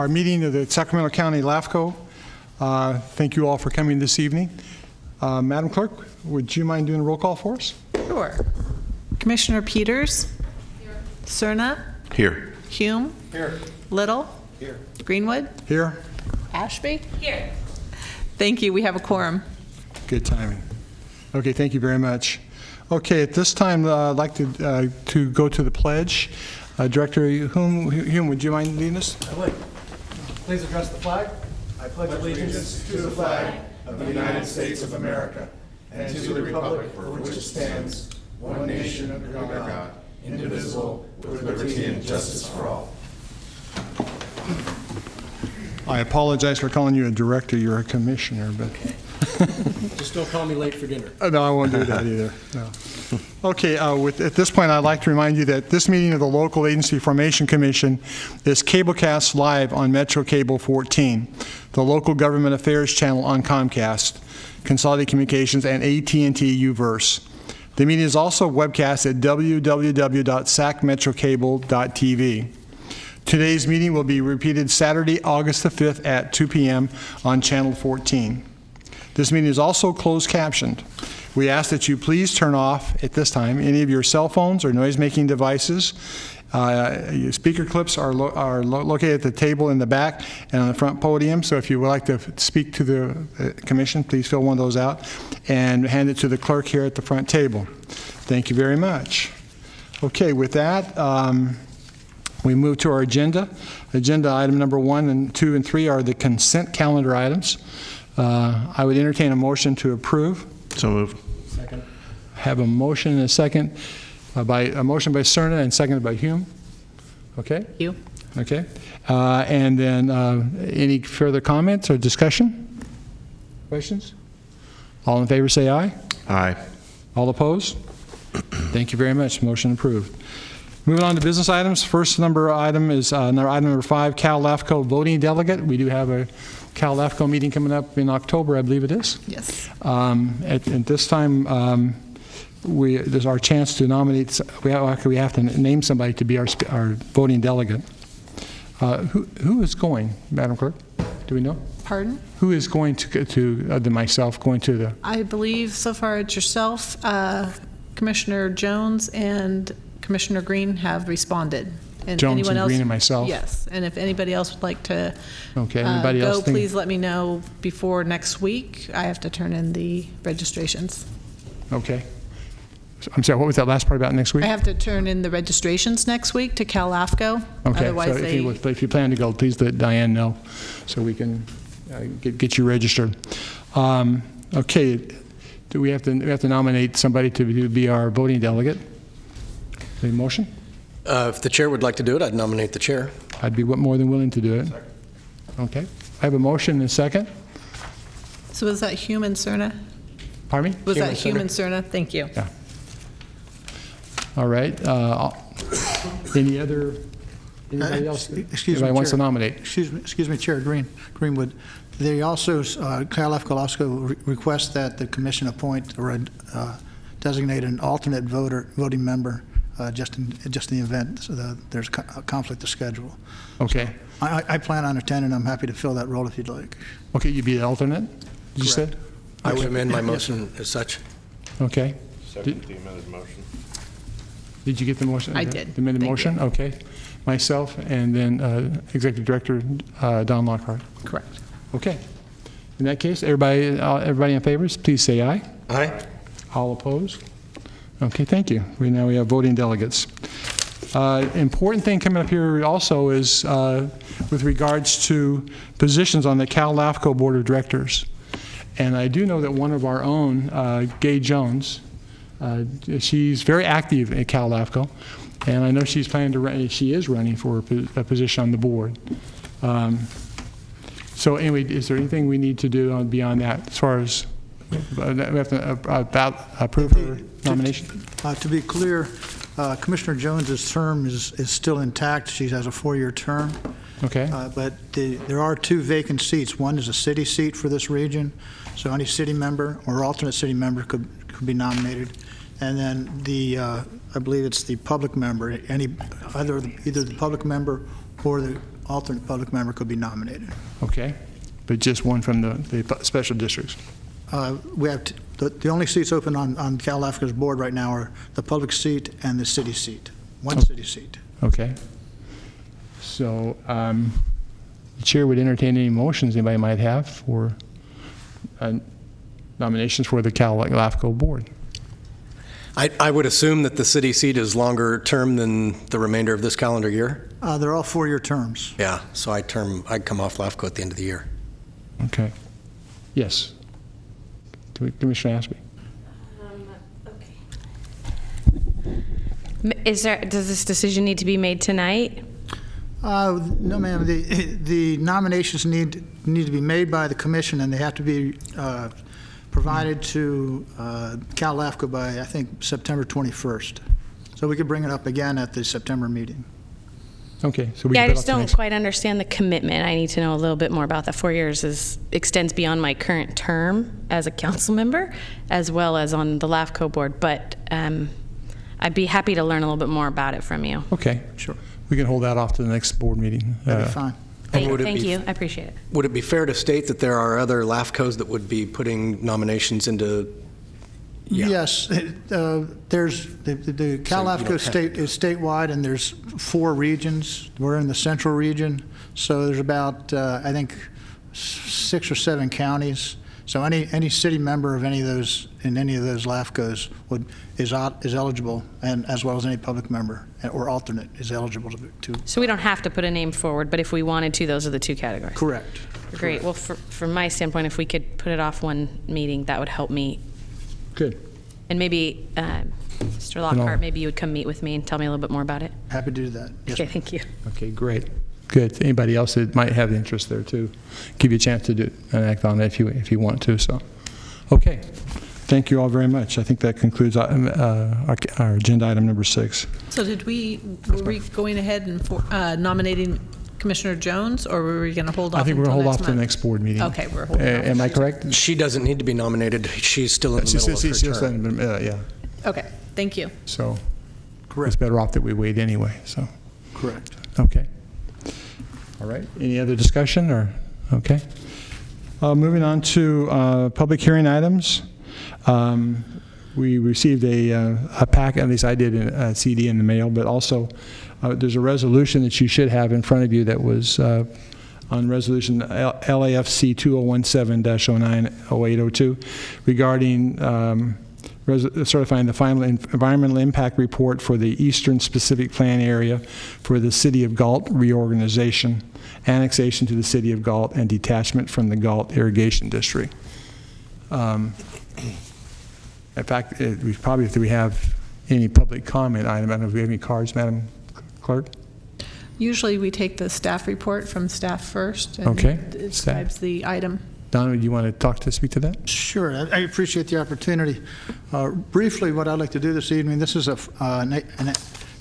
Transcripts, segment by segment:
our meeting of the Sacramento County LAFCO. Thank you all for coming this evening. Madam Clerk, would you mind doing a roll call for us? Sure. Commissioner Peters? Here. Cerna? Here. Hume? Here. Little? Here. Greenwood? Here. Ashby? Here. Thank you. We have a quorum. Good timing. Okay, thank you very much. Okay, at this time, I'd like to go to the pledge. Director Hume, would you mind leading us? I would. Please address the flag. I pledge allegiance to the flag of the United States of America and to the republic for which it stands, one nation under God, indivisible, with liberty and justice for all. I apologize for calling you a director. You're a commissioner, but... Just don't call me late for dinner. No, I won't do that either. No. Okay, at this point, I'd like to remind you that this meeting of the Local Agency Formation Commission is cablecast live on Metro Cable 14, the local government affairs channel on Comcast, Consolidated Communications, and AT&T Uverse. The meeting is also webcast at www.sacmetrocable.tv. Today's meeting will be repeated Saturday, August the 5th at 2 p.m. on Channel 14. This meeting is also closed captioned. We ask that you please turn off at this time any of your cell phones or noise-making devices. Your speaker clips are located at the table in the back and on the front podium, so if you would like to speak to the commission, please fill one of those out and hand it to the clerk here at the front table. Thank you very much. Okay, with that, we move to our agenda. Agenda item number 1 and 2 and 3 are the consent calendar items. I would entertain a motion to approve. So moved. Second. Have a motion and a second a motion by Cerna and seconded by Hume. Okay. Thank you. Okay. And then any further comments or discussion? Questions? All in favor say aye. Aye. All opposed? Thank you very much. Motion approved. Moving on to business items. First item is item number 5, Cal LAFCO voting delegate. We do have a Cal LAFCO meeting coming up in October, I believe it is. Yes. At this time, there's our chance to nominate. We have to name somebody to be our voting delegate. Who is going, Madam Clerk? Do we know? Pardon? Who is going to myself going to the? I believe so far it's yourself, Commissioner Jones, and Commissioner Green have responded. And Jones anyone and else, Green and myself? Yes. And if anybody else would like to Anybody else please let me know before next week. I have to turn in the registrations. Okay. I'm sorry, what was that last part about next week? I have to turn in the registrations next week to Cal LAFCO. Okay, Otherwise so if you plan to go, please let Diane know so we can get you registered. Okay, we have to nominate somebody to be our voting delegate. Any motion? If the chair would like to do it, I'd nominate the chair. I'd be more than willing to do it. Second. Okay. I have a motion and a second. So was that Hume and Cerna? Pardon me? Was that Hume and Cerna? Thank you. Yeah. All right. Anybody else? Anybody wants to nominate? Excuse me, Chair Greenwood. They also, Cal LAFCO also request that the commission appoint or designate an alternate voting member just in the event there's a conflict of schedule. Okay. So I plan on attending. I'm happy to fill that role if you'd like. Okay, you'd be the alternate, you said? I would amend my motion as such. Okay. Second the amended motion. Did you get the motion? I did. The amended Thank motion? you. Okay. Myself and then Executive Director Don Lockhart. Correct. Okay. In that case, everybody in favor, please say aye. Aye. All opposed? Okay, thank you. Now we have voting delegates. Important thing coming up here also is with regards to positions on the Cal LAFCO Board of Directors. And I do know that one of our own, Gay Jones, she's very active at Cal LAFCO, and I know she's planning to run, she is running for a position on the board. So anyway, is there anything we need to do beyond that as far as we have to approve her nomination? To be clear, Commissioner Jones's term is still intact. She has a 4-year term. Okay. But there are 2 vacant seats. One is a city seat for this region, so any city member or alternate city member could be nominated. And then I believe it's the public member, either the public member or the alternate public member could be nominated. Okay, but just one from the special districts. We have, the only seats open on Cal Africa's board right now are the public seat and the city seat. One city seat. Okay. So the chair would entertain any motions anybody might have for nominations for the Cal LAFCO board. I would assume that the city seat is longer term than the remainder of this calendar year. They're all 4-year terms. Yeah, so I'd come off LAFCO at the end of the year. Okay. Yes. Commissioner Ashby. Okay. Does this decision need to be made tonight? No, ma'am. The nominations need to be made by the commission, and they have to be provided to Cal LAFCO by, I think, September 21st. So we could bring it up again at the September meeting. Okay. So we Yeah, can I put just up the don't next- quite understand the commitment. I need to know a little bit more about that. 4 years extends beyond my current term as a council member, as well as on the LAFCO board. But I'd be happy to learn a little bit more about it from you. Okay. Sure. We can hold that off to the next board meeting. That'd be fine. would it Thank be- you. I appreciate it. Would it be fair to state that there are other LAFCOs that would be putting nominations into? Yeah. Yes, there's, the Cal So you LAFCO don't state is statewide, and there's 4 regions. We're in the central region, so there's about, I think, 6 or 7 counties. So any city member of any of those, in any of those LAFCOs is eligible, and as well as any public member or alternate is eligible to. So we don't have to put a name forward, but if we wanted to, those are the 2 categories. Correct. Great. Well, from my standpoint, if we could put it off one meeting, that would help me. Good. And maybe, Mr. Lockhart, maybe you would come meet with me and tell me a little bit more about it. Happy to do that. Yes, Okay, ma'am. thank you. Okay, great. Good. Anybody else that might have interest there too, give you a chance to do and act on it if you want to. So, okay. Thank you all very much. I think that concludes our agenda item number 6. So were we going ahead and nominating Commissioner Jones, or were we going to hold off I think we're until going to hold next off to the month? next board meeting. Okay, we're holding off. Am I correct? She doesn't need to be nominated. She's still in the middle of her She's just term. yeah. Okay, thank you. So Correct. it's better off that we wait anyway. So, Correct. okay. All right. Any other discussion or okay? Moving on to public hearing items. We received a packet, at least I did, a CD in the mail, but also there's a resolution that you should have in front of you that was on resolution LAFC 2017-09-0802 regarding certifying the final environmental impact report for the Eastern Pacific Plan area for the City of Galt reorganization, annexation to the City of Galt, and detachment from the Galt Irrigation District. In fact, we probably, if we have any public comment item, I don't know if we have any cards, Madam Clerk? Usually we take the staff report from staff first. And Okay. it describes the item. Donna, do you want to speak to that? Sure, I appreciate the opportunity. Briefly, what I'd like to do this evening, this is a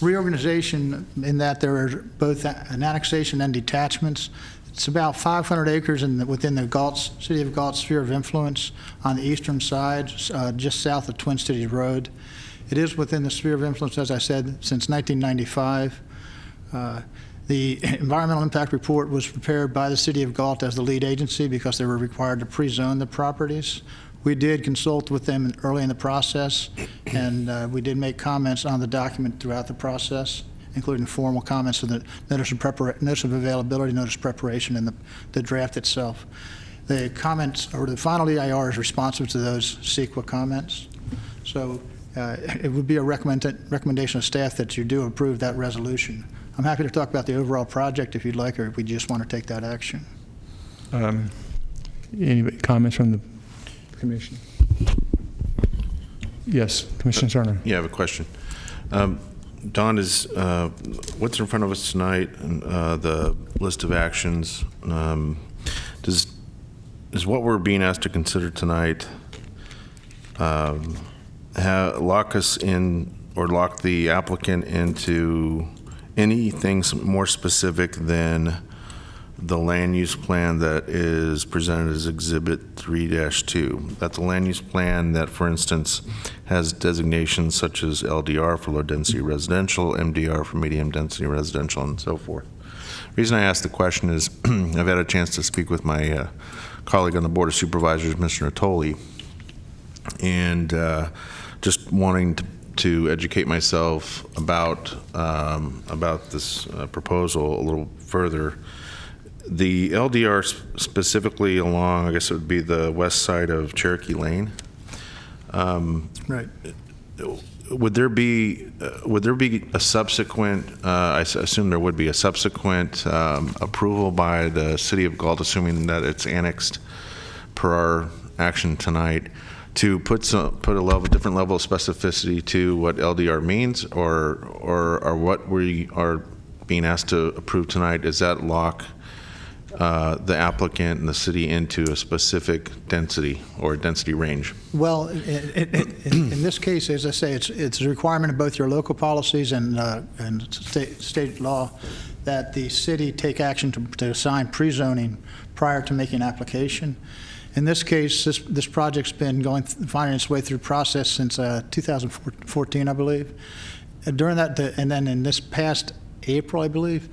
reorganization in that there are both an annexation and detachments. It's about 500 acres within the City of Galt sphere of influence on the eastern side, just south of Twin Cities Road. It is within the sphere of influence, as I said, since 1995. The environmental impact report was prepared by the City of Galt as the lead agency because they were required to pre-zone the properties. We did consult with them early in the process, and we did make comments on the document throughout the process, including formal comments of the notice of availability, notice of preparation, and the draft itself. The comments, or the final EIR, is responsive to those CEQA comments. So it would be a recommendation of staff that you do approve that resolution. I'm happy to talk about the overall project if you'd like, or if we just want to take that action. Any comments from the commission? Yes, Commissioner Cerner. Yeah, I have a question. Don, is what's in front of us tonight, the list of actions, is what we're being asked to consider tonight lock us in or lock the applicant into anything more specific than the land use plan that is presented as Exhibit 3-2? That's a land use plan that, for instance, has designations such as LDR for low density residential, MDR for medium density residential, and so forth. reason I asked the question is I've had a chance to speak with my colleague on the Board of Supervisors, Mr. Natoli, and just wanting to educate myself about this proposal a little further. The LDR specifically along, I guess it would be the west side of Cherokee Lane. Right. Would there be a subsequent? I assume there would be a subsequent approval by the City of Galt, assuming that it's annexed per our action tonight, to put a different level of specificity to what LDR means, or what we are being asked to approve tonight? Is that lock the applicant and the city into a specific density or density range? Well, in this case, as I say, it's a requirement of both your local policies and state law that the city take action to assign pre-zoning prior to making an application. In this case, this project's been finding its way through process since 2014, I believe. During that, and then in this past April, I believe,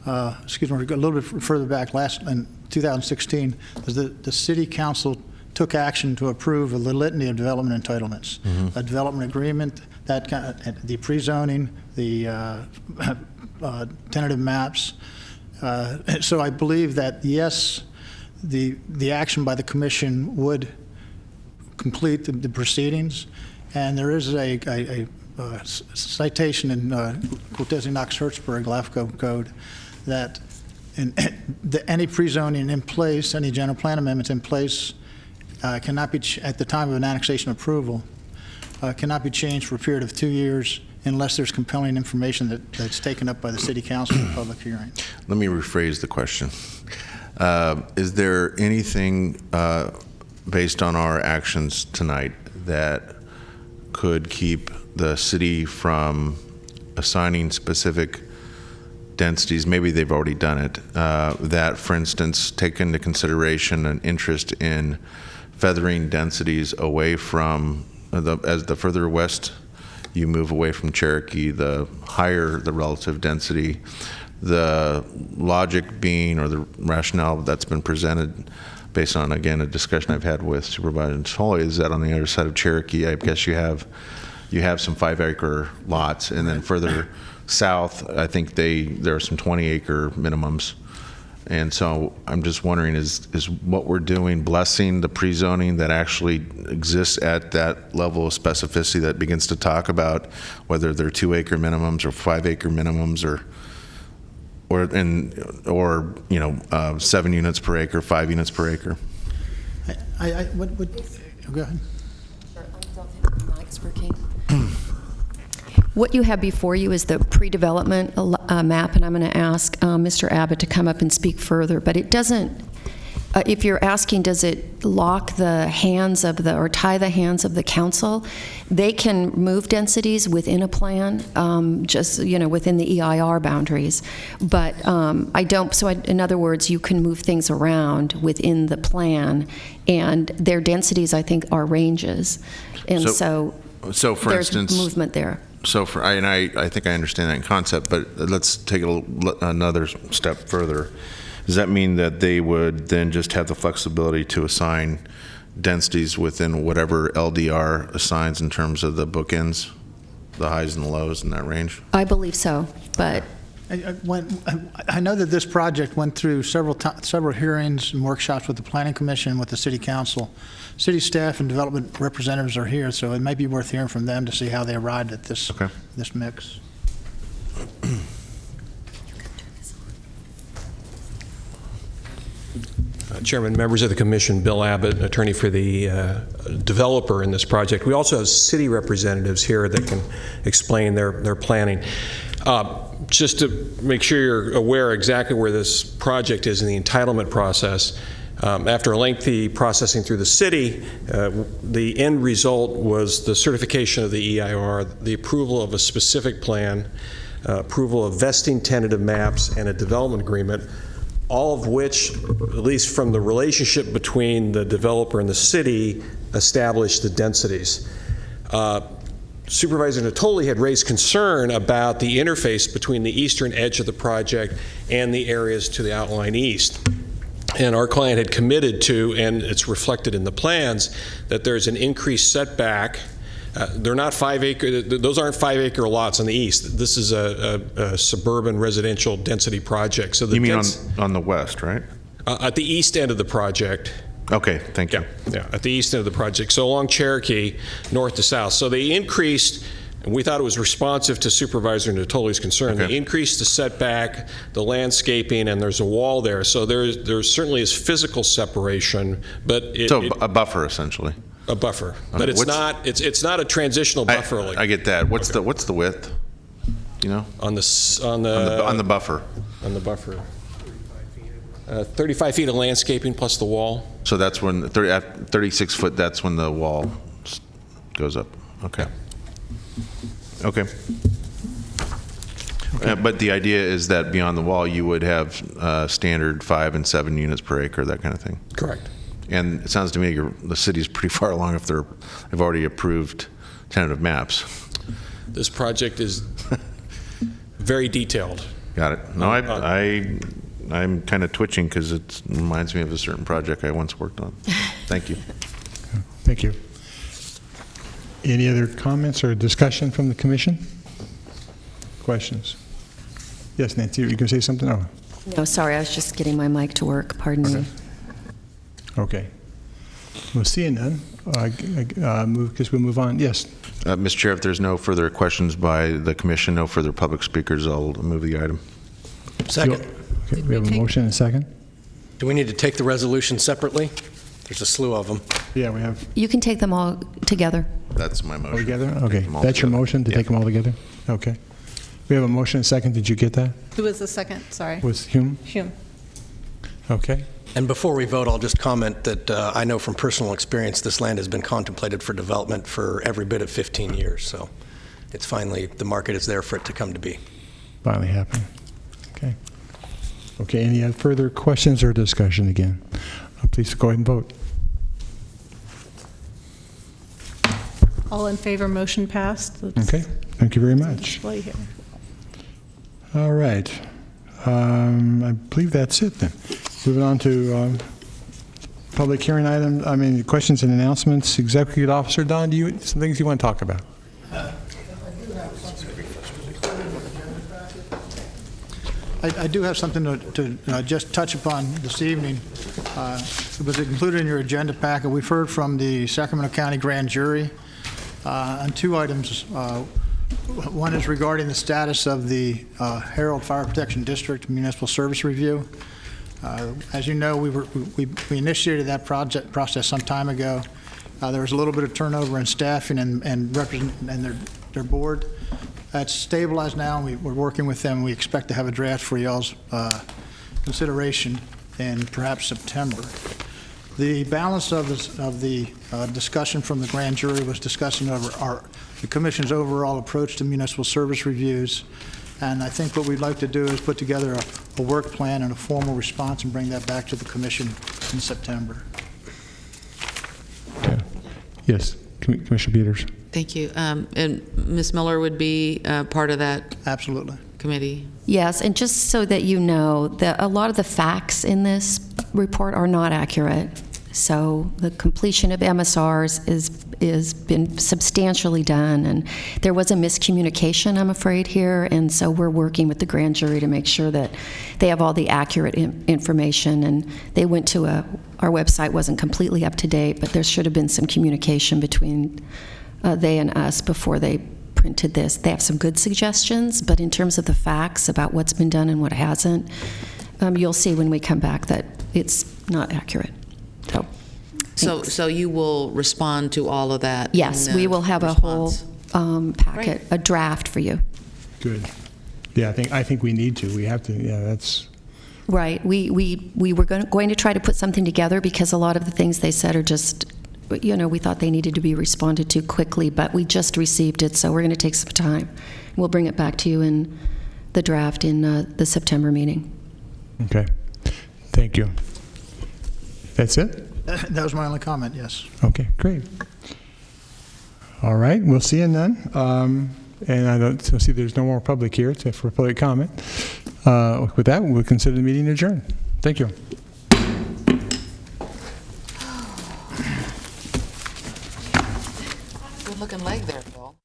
excuse me, a little bit further back, in 2016, the City Council took action to approve a litany of development entitlements, a development agreement, the pre-zoning, the tentative maps. So I believe that, yes, the action by the commission would complete the proceedings, and there is a citation in Quotesi-Knox-Hertzberg LAFCO code that any pre-zoning in place, any general plan amendments in place cannot be, at the time of an annexation approval, cannot be changed for a period of 2 years unless there's compelling information that's taken up by the City Council in public hearing. Let me rephrase the question. Is there anything based on our actions tonight that could keep the city from assigning specific densities? Maybe they've already done it, that, for instance, take into consideration an interest in feathering densities away from, as the further west you move away from Cherokee, the higher the relative density. The logic being, or the rationale that's been presented based on, again, a discussion I've had with Supervisor Natoli, is that on the other side of Cherokee, I guess you have some 5-acre lots, and then further south, I think there are some 20-acre minimums. And so I'm just wondering, is what we're doing blessing the pre-zoning that actually exists at that level of specificity that begins to talk about whether they're 2-acre minimums or 5-acre minimums, or 7 units per acre, 5 units per acre? Go ahead. Mike's working. What you have before you is the pre-development map, and I'm going to ask Mr. Abbott to come up and speak further, but it doesn't, if you're asking, does it lock the hands of or tie the hands of the council? They can move densities within a plan, just, within the EIR boundaries, but I don't, so in other words, you can move things around within the plan, and their densities, I think, are ranges, and so for there's instance, movement there. So I think I understand that in concept, but let's take another step further. Does that mean that they would then just have the flexibility to assign densities within whatever LDR assigns in terms of the bookends, the highs and the lows in that range? I believe so, but I know that this project went through several hearings and workshops with the Planning Commission, with the City Council. City staff and development representatives are here, so it might be worth hearing from them to see how they arrived at this mix. Chairman, members of the commission, Bill Abbott, attorney for the developer in this project. We also have city representatives here that can explain their planning. Just to make sure you're aware exactly where this project is in the entitlement process, after a lengthy processing through the city, the end result was the certification of the EIR, the approval of a specific plan, approval of vesting tentative maps, and a development agreement, all of which, at least from the relationship between the developer and the city, established the densities. Supervisor Natoli had raised concern about the interface between the eastern edge of the project and the areas to the outline east. And our client had committed to, and it's reflected in the plans, that there's an increased setback. They're not 5 acre, those aren't 5 acre lots on the east. This is a suburban residential density project. So the You mean on the west, right? at the east end of the project. Okay, thank you. Yeah, at the east end of the project. So along Cherokee, north to south. So they increased, and we thought it was responsive to Supervisor Natoli's concern. Okay. They increased the setback, the landscaping, and there's a wall there. So there certainly is physical separation, but A buffer, essentially. a buffer. Okay, But it's what's- not a transitional buffer. I get that. What's the width? You know? on On the buffer. on the buffer. 35 feet of landscaping plus the wall. So that's when, at 36 foot, that's when the wall goes up. Okay. Okay. But the idea is that beyond the wall, you would have standard 5 and 7 units per acre, that kind of thing. Correct. And it sounds to me the city's pretty far along if they've already approved tentative maps. This project is very detailed. Got it. No, I'm kind of twitching because it reminds me of a certain project I once worked on. Thank you. Thank you. Any other comments or discussion from the commission? Questions? Yes, Nancy, you going to say something? Oh, No, sorry, I was just getting my mic to work, pardon me. okay. Well, seeing none, we'll move on. Yes. Mr. Chair, if there's no further questions by the commission, no further public speakers, I'll move the item. Second. Okay, we have a motion and a second? Do we need to take the resolution separately? There's a slew of them. Yeah, we have. You can take them all together. That's my motion. All together? Take Okay. them all That's your together. motion, to Yeah. take them all together? Okay. We have a motion and a second. Did you get that? Who was the second? Sorry. Was Hume? Hume. Okay. And before we vote, I'll just comment that I know from personal experience this land has been contemplated for development for every bit of 15 years. So it's finally, the market is there for it to come to be. Finally happening. Okay. Okay, any further questions or discussion again? Please go ahead and vote. All in favor, motion passed. Let's Okay, thank you very much. display here. All right. I believe that's it then. Moving on to public hearing item, questions and announcements. Executive Officer Don, some things you want to talk about? I do have something to just touch upon this evening. It was included in your agenda packet. We've heard from the Sacramento County Grand Jury on 2 items. One is regarding the status of the Harold Fire Protection District Municipal Service Review. As you know, we initiated that process some time ago. There was a little bit of turnover in staffing and their board. That's stabilized now, and we're working with them. We expect to have a draft for y'all's consideration in perhaps September. The balance of the discussion from the grand jury was discussing over the Commission's overall approach to municipal service reviews, and I think what we'd like to do is put together a work plan and a formal response and bring that back to the Commission in September. Okay. Yes, Commissioner Peters. Thank you. And Ms. Miller would be part of that Absolutely. committee? Yes, and just so that you know, that a lot of the facts in this report are not accurate. So the completion of MSRs is been substantially done, and there was a miscommunication, I'm afraid, here, and so we're working with the grand jury to make sure that they have all the accurate information. And they went to our website wasn't completely up to date, but there should have been some communication between they and us before they printed this. They have some good suggestions, but in terms of the facts about what's been done and what hasn't, you'll see when we come back that it's not accurate. So, thanks. So you will respond to all of that? Yes, in the we will have response? a whole packet, Great. a draft for you. Good. Yeah, I think we need to. We have to. Yeah, that's Right. We were going to try to put something together because a lot of the things they said are just, we thought they needed to be responded to quickly, but we just received it, so we're going to take some time. We'll bring it back to you in the draft in the September meeting. okay. Thank you. That's it? That was my only comment, yes. Okay, great. All right, we'll see you none. And I don't see there's no more public here for public comment. With that, we'll consider the meeting adjourned. Thank you. Good looking leg there, Phil.